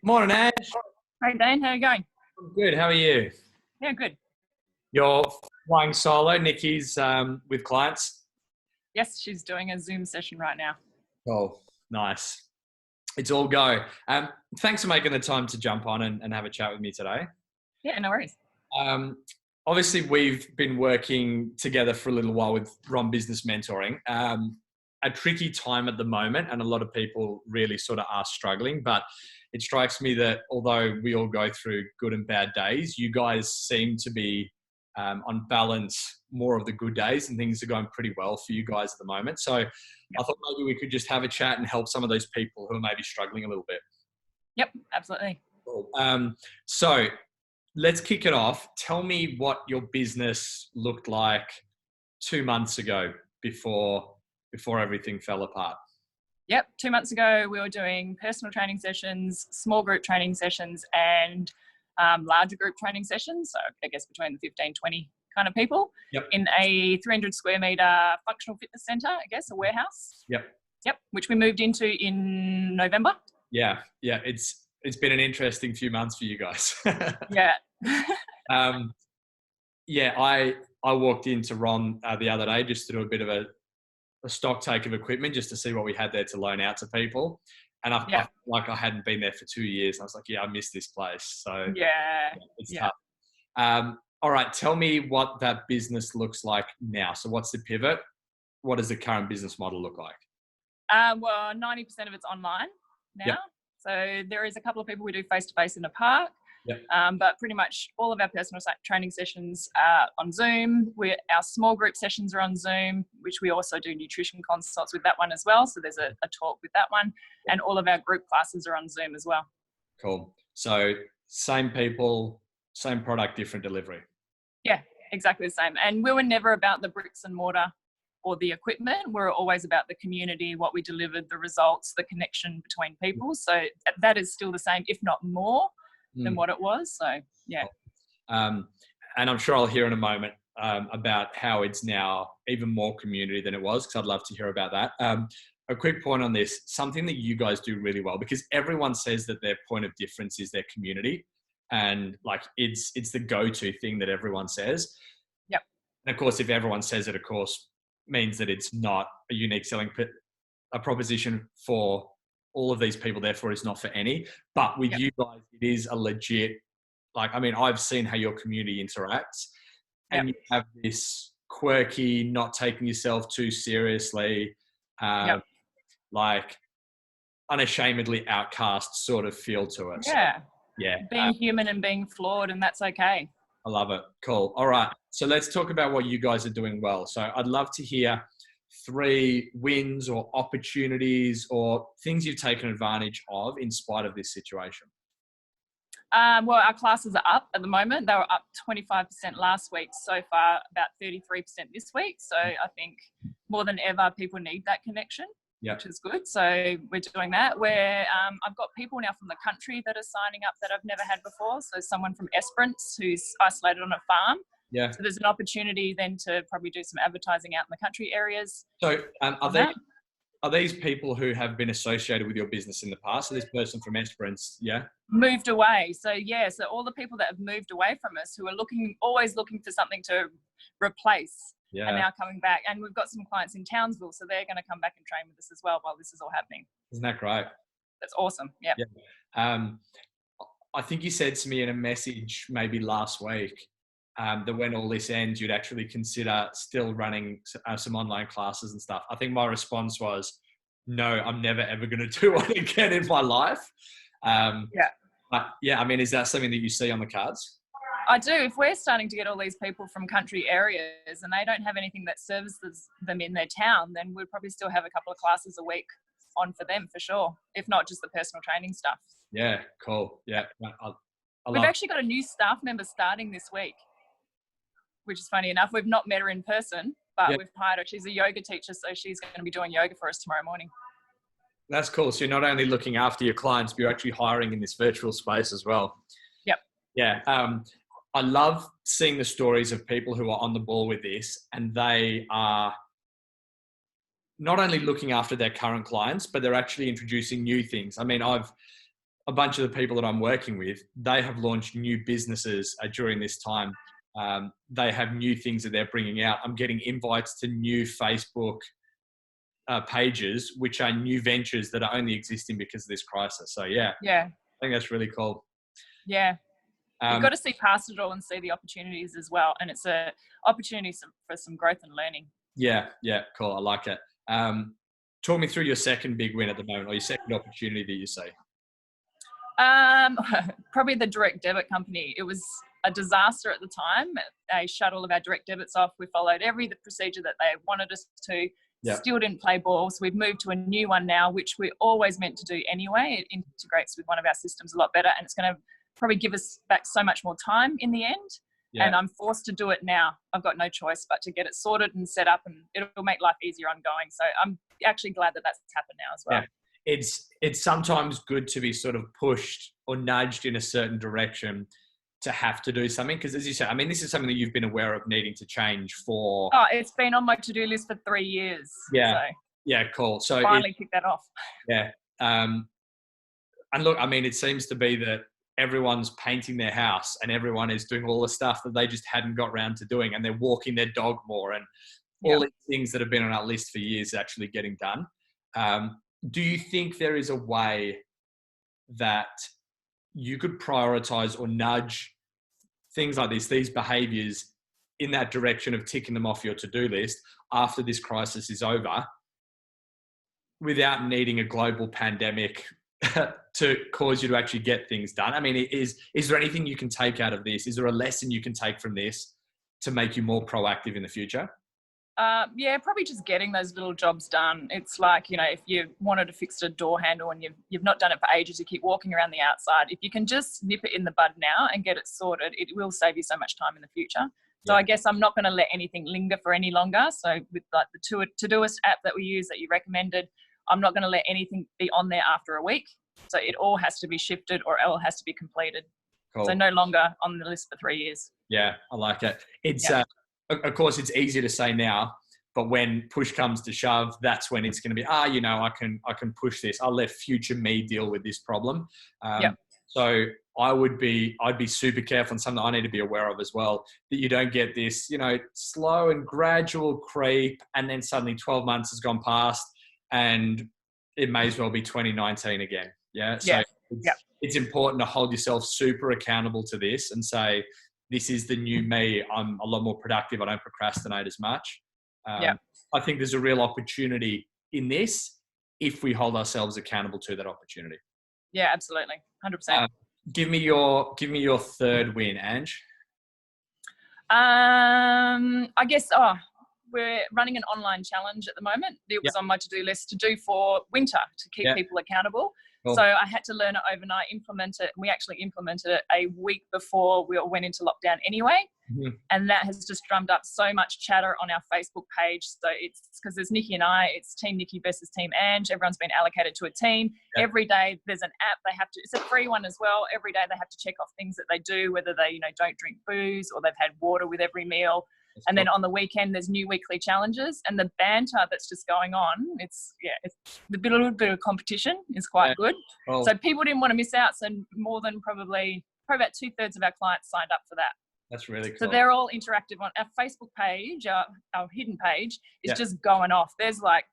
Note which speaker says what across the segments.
Speaker 1: Morning, Ash.
Speaker 2: Hey Dane, how are you going?
Speaker 1: I'm good. How are you?
Speaker 2: Yeah, good.
Speaker 1: You're flying solo. Nikki's with clients.
Speaker 2: Yes, she's doing a Zoom session right now.
Speaker 1: Oh, nice. It's all go. Thanks for making the time to jump on and have a chat with me today.
Speaker 2: Yeah, no worries.
Speaker 1: Um, Obviously, we've been working together for a little while with Ron Business Mentoring. A tricky time at the moment, and a lot of people really sort of are struggling. But it strikes me that although we all go through good and bad days, you guys seem to be on balance more of the good days, and things are going pretty well for you guys at the moment. So I thought maybe we could just have a chat and help some of those people who are maybe struggling a little bit.
Speaker 2: Yep, absolutely.
Speaker 1: Cool. So let's kick it off. Tell me what your business looked like 2 months ago before everything fell apart.
Speaker 2: Yep, 2 months ago we were doing personal training sessions, small group training sessions, and larger group training sessions. So I guess between the 15, 20 kind of people in a 300 square metre functional fitness centre, I guess, a warehouse. Yep, which we moved into in November.
Speaker 1: Yeah. It's been an interesting few months for you guys.
Speaker 2: Yeah.
Speaker 1: I walked into Ron the other day just to do a bit of a stock take of equipment just to see what we had there to loan out to people. And I felt like I hadn't been there for 2 years. I was like, I miss this place. So it's tough. All right, tell me what that business looks like now. So what's the pivot? What does the current business model look like?
Speaker 2: Well, 90% of it's online now. Yep. So there is a couple of people we do face-to-face in a park. But pretty much all of our personal training sessions are on Zoom. Our small group sessions are on Zoom, which we also do nutrition consults with that one as well. So there's a talk with that one. And all of our group classes are on Zoom as well.
Speaker 1: Cool. So same people, same product, different delivery.
Speaker 2: Yeah, exactly the same. And we were never about the bricks and mortar or the equipment. We're always about the community, what we delivered, the results, the connection between people. So that is still the same, if not more than what it was. So, yeah.
Speaker 1: And I'm sure I'll hear in a moment about how it's now even more community than it was, because I'd love to hear about that. A quick point on this, something that you guys do really well, because everyone says that their point of difference is their community. And like, it's the go-to thing that everyone says.
Speaker 2: Yep.
Speaker 1: And of course, if everyone says it, of course, means that it's not a unique selling a proposition for all of these people, therefore it's not for any. But with you guys, it is a legit, I've seen how your community interacts, and you have this quirky, not taking yourself too seriously, like unashamedly outcast sort of feel to it.
Speaker 2: Yeah. Being human and being flawed, and that's okay.
Speaker 1: I love it. Cool. All right. So let's talk about what you guys are doing well. So I'd love to hear 3 wins or opportunities or things you've taken advantage of in spite of this situation.
Speaker 2: Well, our classes are up at the moment. They were up 25% last week. So far, about 33% this week. So I think more than ever, people need that connection, which is good. So we're doing that. I've got people now from the country that are signing up that I've never had before. So someone from Esperance who's isolated on a farm.
Speaker 1: Yeah.
Speaker 2: So there's an opportunity then to probably do some advertising out in the country areas.
Speaker 1: So are these people who have been associated with your business in the past? So this person from Esperance,
Speaker 2: moved away. So so all the people that have moved away from us who are always looking for something to replace are now coming back. And we've got some clients in Townsville, so they're going to come back and train with us as well while this is all happening.
Speaker 1: Isn't that great?
Speaker 2: That's awesome. Yeah.
Speaker 1: I think you said to me in a message maybe last week that when all this ends, you'd actually consider still running some online classes and stuff. I think my response was, no, I'm never ever going to do one again in my life. Is that something that you see on the cards?
Speaker 2: I do. If we're starting to get all these people from country areas and they don't have anything that services them in their town, then we'll probably still have a couple of classes a week on for them for sure, if not just the personal training stuff.
Speaker 1: Yeah, cool. Yeah.
Speaker 2: We've actually got a new staff member starting this week, which is funny enough. We've not met her in person, but we've hired her. She's a yoga teacher, so she's going to be doing yoga for us tomorrow morning.
Speaker 1: That's cool. So you're not only looking after your clients, but you're actually hiring in this virtual space as well.
Speaker 2: Yep.
Speaker 1: Yeah. I love seeing the stories of people who are on the ball with this, and they are not only looking after their current clients, but they're actually introducing new things. I mean, a bunch of the people that I'm working with, they have launched new businesses during this time. They have new things that they're bringing out. I'm getting invites to new Facebook pages, which are new ventures that are only existing because of this crisis. So yeah, I think that's really cool.
Speaker 2: Yeah. You've got to see past it all and see the opportunities as well. And it's a opportunity for some growth and learning.
Speaker 1: Yeah. Cool. I like it. Talk me through your second big win at the moment, or your second opportunity that you see.
Speaker 2: Probably the direct debit company. It was a disaster at the time. They shut all of our direct debits off. We followed every procedure that they wanted us to. Still didn't play ball. So we've moved to a new one now, which we always meant to do anyway. It integrates with one of our systems a lot better, and it's going to probably give us back so much more time in the end. And I'm forced to do it now. I've got no choice but to get it sorted and set up, and it'll make life easier ongoing. So I'm actually glad that that's happened now as well.
Speaker 1: Yeah. It's sometimes good to be sort of pushed or nudged in a certain direction to have to do something. Because as you said, I mean, this is something that you've been aware of needing to change for...
Speaker 2: Oh, it's been on my to-do list for 3 years.
Speaker 1: Yeah. So yeah, cool. So
Speaker 2: finally kicked that off.
Speaker 1: Yeah. And look, I mean, it seems to be that everyone's painting their house and everyone is doing all the stuff that they just hadn't got around to doing, and they're walking their dog more, and all these things that have been on our list for years actually getting done. Do you think there is a way that you could prioritize or nudge things like this, these behaviors, in that direction of ticking them off your to-do list after this crisis is over, without needing a global pandemic to cause you to actually get things done? I mean, is there anything you can take out of this? Is there a lesson you can take from this to make you more proactive in the future?
Speaker 2: Yeah, probably just getting those little jobs done. It's like, you know, if you wanted to fix a door handle and you've not done it for ages, you keep walking around the outside. If you can just nip it in the bud now and get it sorted, it will save you so much time in the future. So I guess I'm not going to let anything linger for any longer. So with like the Todoist app that we use that you recommended, I'm not going to let anything be on there after a week. So it all has to be shifted or it all has to be completed. Cool. So no longer on the list for 3 years.
Speaker 1: Yeah, I like it. It's of course, it's easier to say now, but when push comes to shove, that's when it's going to be, you know, I can push this. I'll let future me deal with this problem. So I'd be super careful, and something I need to be aware of as well, that you don't get this, you know, slow and gradual creep, and then suddenly 12 months has gone past and it may as well be 2019 again. Yeah. So it's important to hold yourself super accountable to this and say, this is the new me. I'm a lot more productive. I don't procrastinate as much. I think there's a real opportunity in this if we hold ourselves accountable to that opportunity.
Speaker 2: Yeah, absolutely. 100%.
Speaker 1: Give me your third win, Ange.
Speaker 2: I guess, we're running an online challenge at the moment. It was on my to-do list to do for winter to keep people accountable. Cool. So I had to learn it overnight, implement it. We actually implemented it a week before we all went into lockdown anyway. Mm-hmm. And that has just drummed up so much chatter on our Facebook page. So it's because there's Nikki and I, it's Team Nikki versus Team Ange. Everyone's been allocated to a team. Yeah. Every day there's an app they have to, it's a free one as well. Every day they have to check off things that they do, whether they, you know, don't drink booze or they've had water with every meal. And then on the weekend, there's new weekly challenges, and the banter that's just going on. It's the little bit of competition is quite good. Cool. So people didn't want to miss out. So more than probably about 2/3 of our clients signed up for that.
Speaker 1: That's really cool.
Speaker 2: So they're all interactive on our Facebook page. Our hidden page is just going off. There's like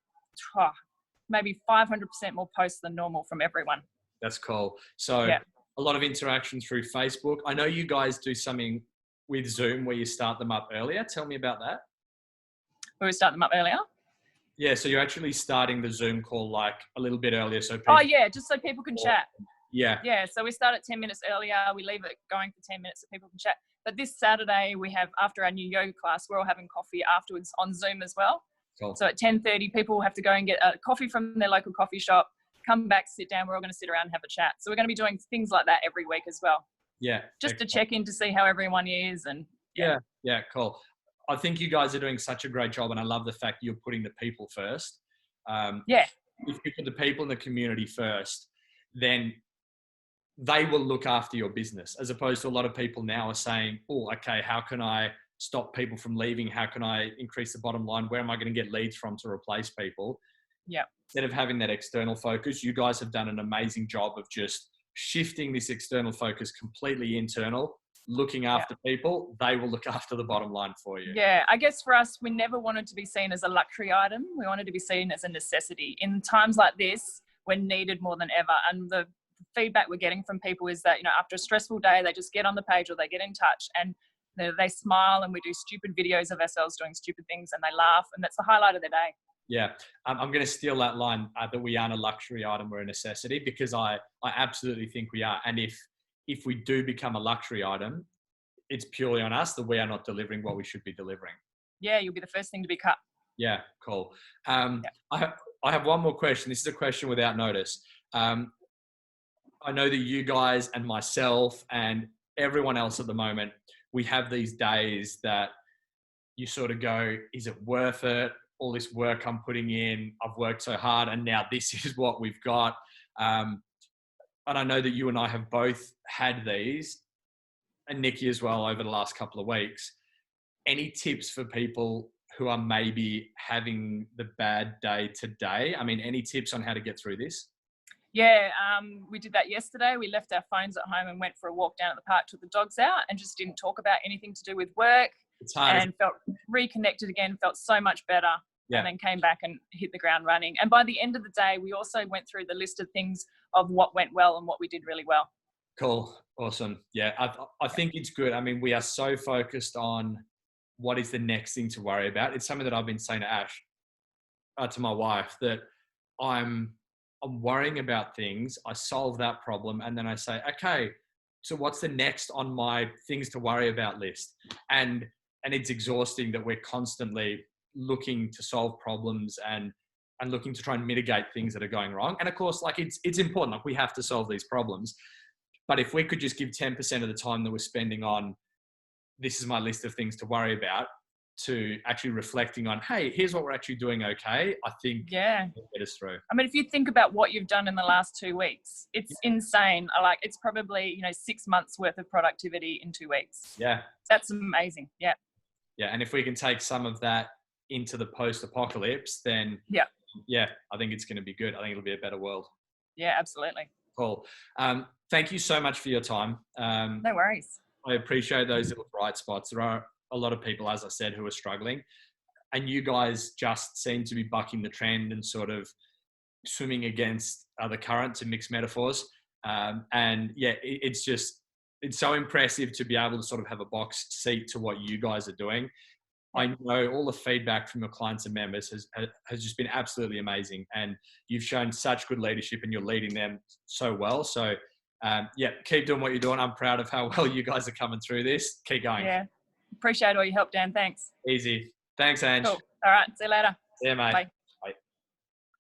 Speaker 2: maybe 500% more posts than normal from everyone.
Speaker 1: That's cool. So a lot of interaction through Facebook. I know you guys do something with Zoom where you start them up earlier. Tell me about that.
Speaker 2: Where we start them up earlier?
Speaker 1: Yeah, so you're actually starting the Zoom call like a little bit earlier. So people
Speaker 2: just so people can chat.
Speaker 1: Yeah.
Speaker 2: Yeah, so we start at 10 minutes earlier. We leave it going for 10 minutes so people can chat. But this Saturday, we have, after our new yoga class, we're all having coffee afterwards on Zoom as well. Cool. So at 10:30, people will have to go and get a coffee from their local coffee shop, come back, sit down. We're all going to sit around and have a chat. So we're going to be doing things like that every week as well. Yeah. Just to check in to see how everyone is. And
Speaker 1: yeah, cool. I think you guys are doing such a great job, and I love the fact you're putting the people first. If you put the people in the community first, then they will look after your business, as opposed to a lot of people now are saying, oh, okay, how can I stop people from leaving? How can I increase the bottom line? Where am I going to get leads from to replace people? Yeah. Instead of having that external focus, you guys have done an amazing job of just shifting this external focus completely internal, looking after people, they will look after the bottom line for you.
Speaker 2: Yeah, I guess for us, we never wanted to be seen as a luxury item. We wanted to be seen as a necessity. In times like this, we're needed more than ever. And the feedback we're getting from people is that, after a stressful day, they just get on the page or they get in touch and they smile, and we do stupid videos of ourselves doing stupid things and they laugh, and that's the highlight of their day.
Speaker 1: Yeah, I'm going to steal that line that we aren't a luxury item, we're a necessity, because I absolutely think we are. And if we do become a luxury item, it's purely on us that we are not delivering what we should be delivering.
Speaker 2: Yeah, you'll be the first thing to be cut.
Speaker 1: Yeah, cool. I have one more question. This is a question without notice. I know that you guys and myself and everyone else at the moment, we have these days that you sort of go, is it worth it? All this work I'm putting in, I've worked so hard, and now this is what we've got. And I know that you and I have both had these, and Nikki as well, over the last couple of weeks. Any tips for people who are maybe having the bad day today? I mean, any tips on how to get through this?
Speaker 2: Yeah, we did that yesterday. We left our phones at home and went for a walk down at the park, took the dogs out, and just didn't talk about anything to do with work.
Speaker 1: It's hard.
Speaker 2: And felt reconnected again, felt so much better. Yeah. And then came back and hit the ground running. And by the end of the day, we also went through the list of things of what went well and what we did really well.
Speaker 1: Cool. Awesome. Yeah, I think it's good. I mean, we are so focused on what is the next thing to worry about. It's something that I've been saying to Ash, to my wife, that I'm worrying about things. I solve that problem, and then I say, okay, so what's the next on my things to worry about list? And it's exhausting that we're constantly looking to solve problems and looking to try and mitigate things that are going wrong. And of course, like it's important, like we have to solve these problems. But if we could just give 10% of the time that we're spending on, this is my list of things to worry about, to actually reflecting on, hey, here's what we're actually doing okay, I think it'll get us through.
Speaker 2: I mean, if you think about what you've done in the last 2 weeks, it's insane. Like, it's probably, 6 months worth of productivity in 2 weeks.
Speaker 1: Yeah.
Speaker 2: That's amazing. Yeah.
Speaker 1: Yeah. And if we can take some of that into the post-apocalypse, then I think it's going to be good. I think it'll be a better world.
Speaker 2: Yeah, absolutely.
Speaker 1: Cool. Thank you so much for your time.
Speaker 2: No worries.
Speaker 1: I appreciate those little bright spots. There are a lot of people, as I said, who are struggling, and you guys just seem to be bucking the trend and sort of swimming against the current, to mix metaphors. It's so impressive to be able to sort of have a box seat to what you guys are doing. I know all the feedback from your clients and members has just been absolutely amazing, and you've shown such good leadership and you're leading them so well. So keep doing what you're doing. I'm proud of how well you guys are coming through this. Keep going.
Speaker 2: Yeah. Appreciate all your help, Dan. Thanks.
Speaker 1: Easy. Thanks, Ange.
Speaker 2: Cool. All right. See you later.
Speaker 1: See you, mate.
Speaker 2: Bye.